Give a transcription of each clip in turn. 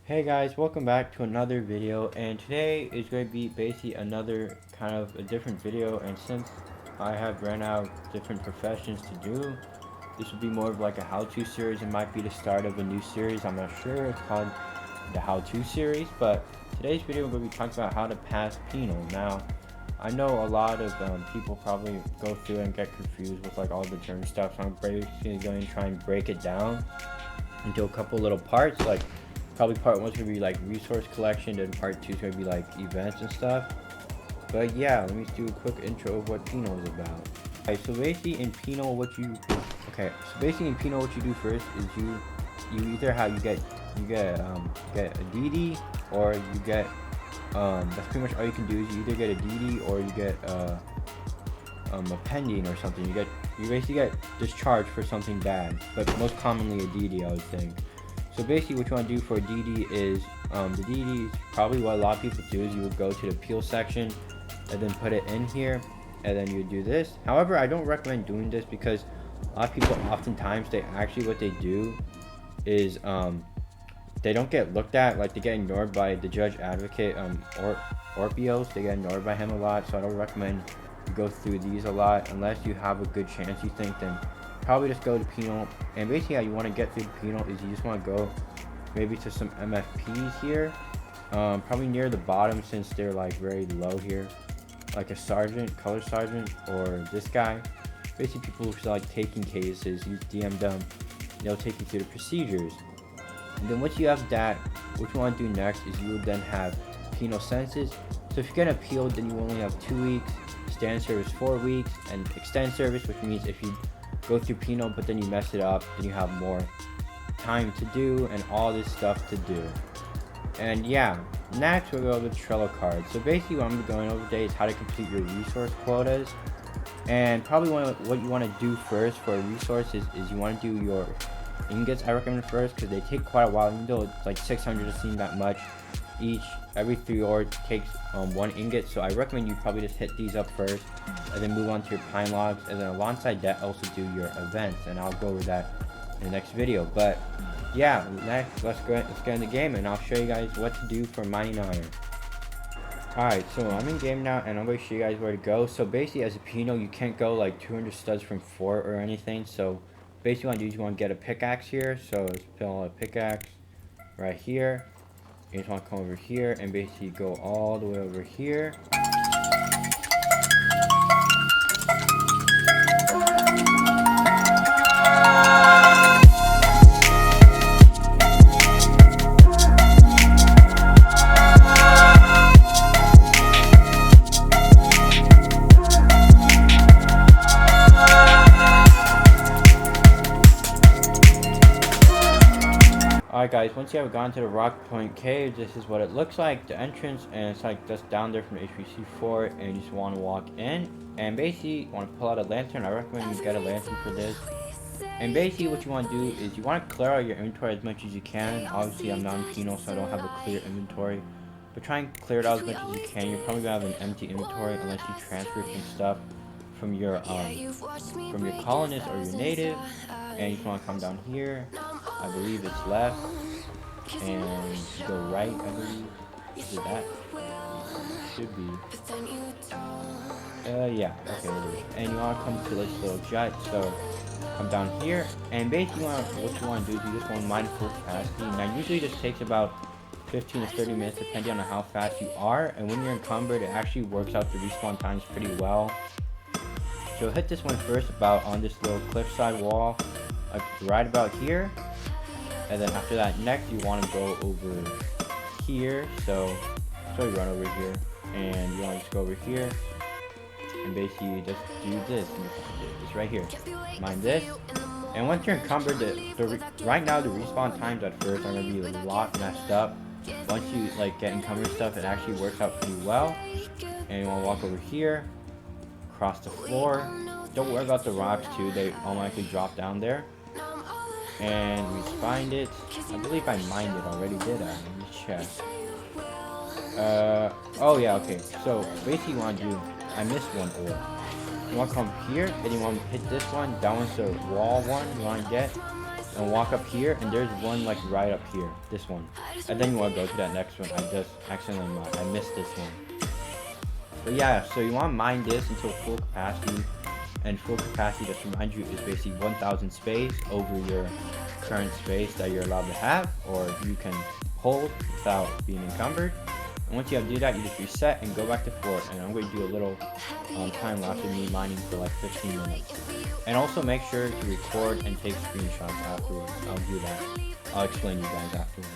Hey guys, welcome back to another video, and today is going to be basically another kind of a different video. And since I have ran out different professions to do, this will be more of like a how-to series. It might be the start of a new series, I'm not sure. It's called the how-to series, but today's video we're going to be talking about how to pass penal. Now, I know a lot of people probably go through and get confused with like all the term stuff, so I'm basically going to try and break it down into a couple little parts. Like probably part one's gonna be like resource collection, then part two's gonna be like events and stuff. But yeah, let me do a quick intro of what Penal is about. Alright, so basically in Penal what you do first is you either get a DD, or you get that's pretty much all you can do. Is you either get a DD or you get a pending or something. You basically get discharged for something bad, but most commonly a DD, I would think. So basically what you want to do for a DD is, the DD is probably what a lot of people do, is you would go to the appeal section and then put it in here, and then you do this. However, I don't recommend doing this because a lot of people oftentimes what they do is they don't get looked at, like they get ignored by the judge advocate, Orpios. They get ignored by him a lot, so I don't recommend you go through these a lot unless you have a good chance, you think. Then probably just go to penal. And basically how you want to get through penal is you just want to go maybe to some MFPs here, probably near the bottom since they're like very low here, like a sergeant, color sergeant, or this guy. Basically people who are like taking cases, you DM them, they'll take you through the procedures. And then once you have that, what you want to do next is you would then have penal sentences. So if you get appealed, then you only have 2 weeks, stand service 4 weeks, and extend service, which means if you go through penal but then you mess it up, then you have more time to do and all this stuff to do. And yeah, next we'll go over the Trello card. So basically what I'm going over today is how to complete your resource quotas. And probably what you want to do first for a resource is you want to do your ingots. I recommend first because they take quite a while, even though it's like 600 doesn't seem that much. Every 3 hours takes 1 ingot, so I recommend you probably just hit these up first and then move on to your pine logs, and then alongside that also do your events, and I'll go over that in the next video. But yeah, next let's get in the game and I'll show you guys what to do for mining iron. Alright, so I'm in game now and I'm going to show you guys where to go. So basically as a penal you can't go like 200 studs from fort or anything, so basically what you want to do is you want to get a pickaxe here. So let's pull a pickaxe right here. You just want to come over here and basically go all the way over here. Alright guys, once you have gone to the Rock Point Cave, this is what it looks like, the entrance, and it's like just down there from the HPC fort, and you just want to walk in, and basically you want to pull out a lantern. I recommend you get a lantern for this. And basically what you want to do is you want to clear out your inventory as much as you can. Obviously I'm non-penal, so I don't have a clear inventory, but try and clear it out as much as you can. You're probably going to have an empty inventory unless you transfer some stuff from your colonist or your native. And you just want to come down here, I believe it's left, and go right, I believe. Is it that? Should be. Yeah, okay, it is. And you want to come to this little jet, so come down here, and basically what you want to do is you just want to mine full capacity. Now usually this takes about 15 to 30 minutes depending on how fast you are, and when you're encumbered it actually works out the respawn times pretty well. So hit this one first about on this little cliffside wall, right about here, and then after that next you want to go over here. So you run over here and you want to just go over here and basically just do this right here, mine this. And once you're encumbered, right now the respawn times at first are going to be a lot messed up. Once you like get encumbered stuff, it actually works out pretty well. And you want to walk over here, across the floor. Don't worry about the rocks too, they automatically drop down there. And we find it. I believe I mined it already, did I? Let me check. Oh yeah, okay. So basically you want to do, I missed one ore. You want to come here, and you want to hit this one. That one's the wall one you want to get. and walk up here, and there's one like right up here, this one, and then you want to go to that next one. I just accidentally mined. I missed this one. But yeah, so you want to mine this until full capacity, and full capacity, just to remind you, is basically 1000 space over your current space that you're allowed to have, or you can hold without being encumbered. And once you have to do that, you just reset and go back to fort. And I'm going to do a little time lapse of me mining for like 15 minutes. And also make sure to record and take screenshots afterwards. I'll do that. I'll explain to you guys afterwards.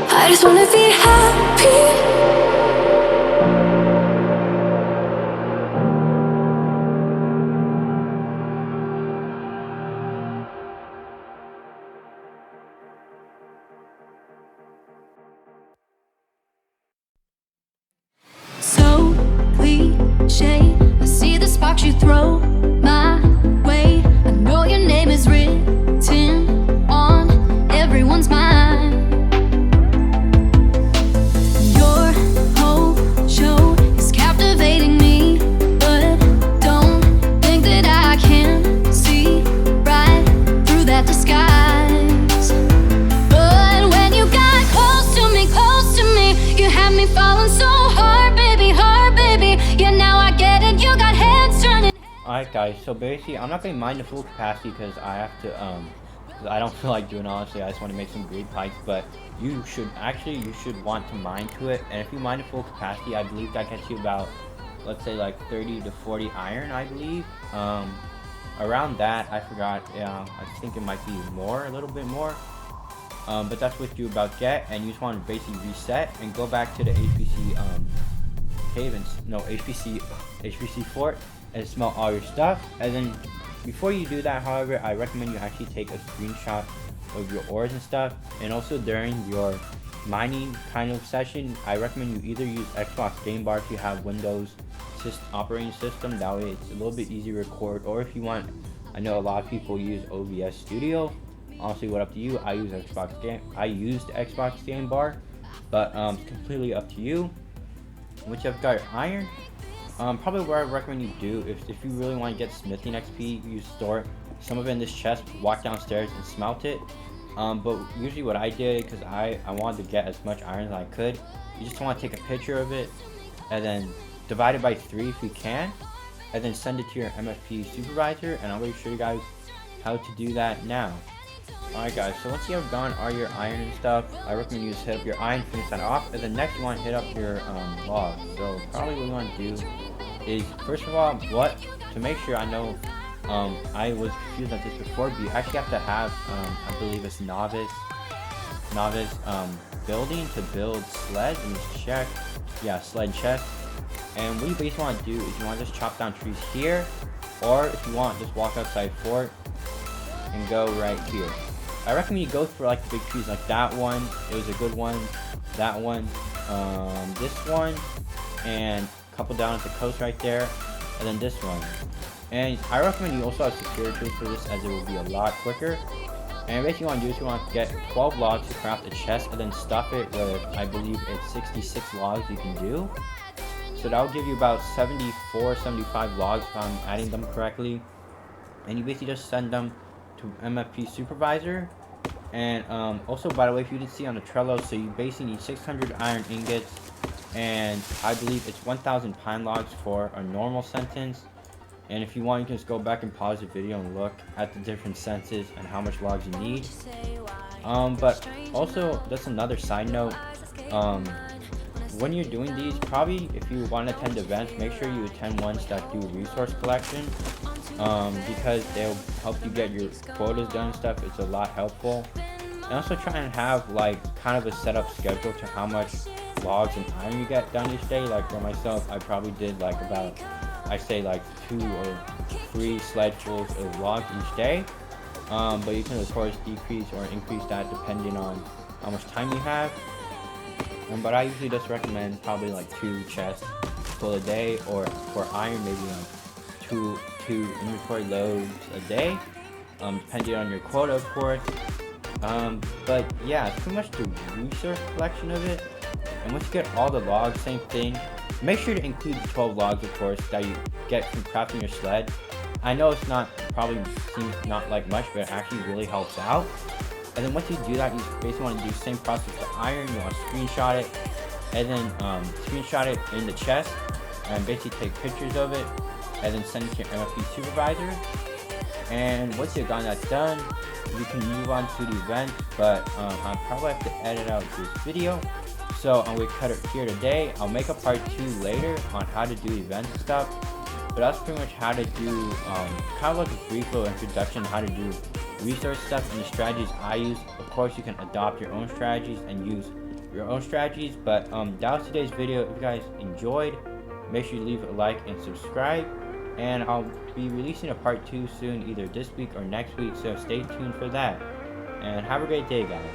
I just wanna be happy. So cliche, I see the sparks you throw my way. I know your name is written on everyone's mind. Your whole show is captivating me, but don't think that I can see right through that disguise. But when you got close to me, you had me falling so hard, baby, yeah, now I get it, you got heads turning. Alright guys, so basically I'm not going to mine the full capacity because I have to, cause I don't feel like doing it, honestly. I just want to make some great pikes, but you should want to mine to it. And if you mine to full capacity, I believe that gets you about, let's say like 30 to 40 iron, I believe. Around that, I forgot, yeah, I think it might be more, a little bit more. But that's what you about get, and you just want to basically reset and go back to the HPC HPC fort and smelt all your stuff. And then before you do that, however, I recommend you actually take a screenshot of your ores and stuff. And also during your mining kind of session, I recommend you either use Xbox Game Bar if you have Windows operating system. That way it's a little bit easier to record. Or if you want, I know a lot of people use OBS Studio. Honestly, what up to you? I used Xbox Game Bar, but it's completely up to you. Once you have got your iron, probably what I recommend you do, if you really want to get smithing XP, you store some of it in this chest, walk downstairs and smelt it. But usually what I did, because I wanted to get as much iron as I could, you just want to take a picture of it and then divide it by 3 if you can, and then send it to your MFP supervisor, and I'll really show you guys how to do that now. Alright guys, so once you have gone all your iron and stuff, I recommend you just hit up your iron, finish that off, and then next you want to hit up your logs. So probably what you want to do is, first of all, to make sure, I know I was confused on this before, but you actually have to have, I believe it's novice building to build sleds. And just check, yeah, sled chest. And what you basically want to do is you want to just chop down trees here, or if you want, just walk outside fort and go right here. I recommend you go for like the big trees, like that one, it was a good one, that one, this one, and a couple down at the coast right there, and then this one. And I recommend you also have security tools for this, as it will be a lot quicker. And basically what you want to do is you want to get 12 logs to craft a chest, and then stuff it with, I believe it's 66 logs you can do. So that will give you about 74, 75 logs if I'm adding them correctly. And you basically just send them to MFP supervisor. And also, by the way, if you did see on the Trello, so you basically need 600 iron ingots, and I believe it's 1000 pine logs for a normal sentence. And if you want, you can just go back and pause the video and look at the different sentences and how much logs you need. But also, that's another side note, when you're doing these, probably if you want to attend events, make sure you attend ones that do resource collection, because they'll help you get your quotas done and stuff. It's a lot helpful. And also try and have like kind of a set up schedule to how much logs and iron you get done each day. Like for myself, I probably did like about, I say like 2 or 3 sledgefuls of logs each day. But you can of course decrease or increase that depending on how much time you have. But I usually just recommend probably like 2 chests full a day, or for iron maybe like 2 inventory loads a day, depending on your quota of course. But yeah, it's pretty much the resource collection of it. And once you get all the logs, same thing. Make sure to include the 12 logs, of course, that you get from crafting your sled. I know it's not, probably seems not like much, but it actually really helps out. And then once you do that, you basically want to do the same process with the iron. You want to screenshot it, and then screenshot it in the chest, and basically take pictures of it, and then send it to your MFP supervisor. And once you've gotten that done, you can move on to the event, but I probably have to edit out this video. So I'm going to cut it here today. I'll make a part 2 later on how to do events and stuff. But that's pretty much how to do kind of like a brief little introduction on how to do research stuff and the strategies I use. Of course, you can adopt your own strategies and use your own strategies. But that was today's video. If you guys enjoyed, make sure you leave a like and subscribe. And I'll be releasing a part 2 soon, either this week or next week. So stay tuned for that. And have a great day, guys.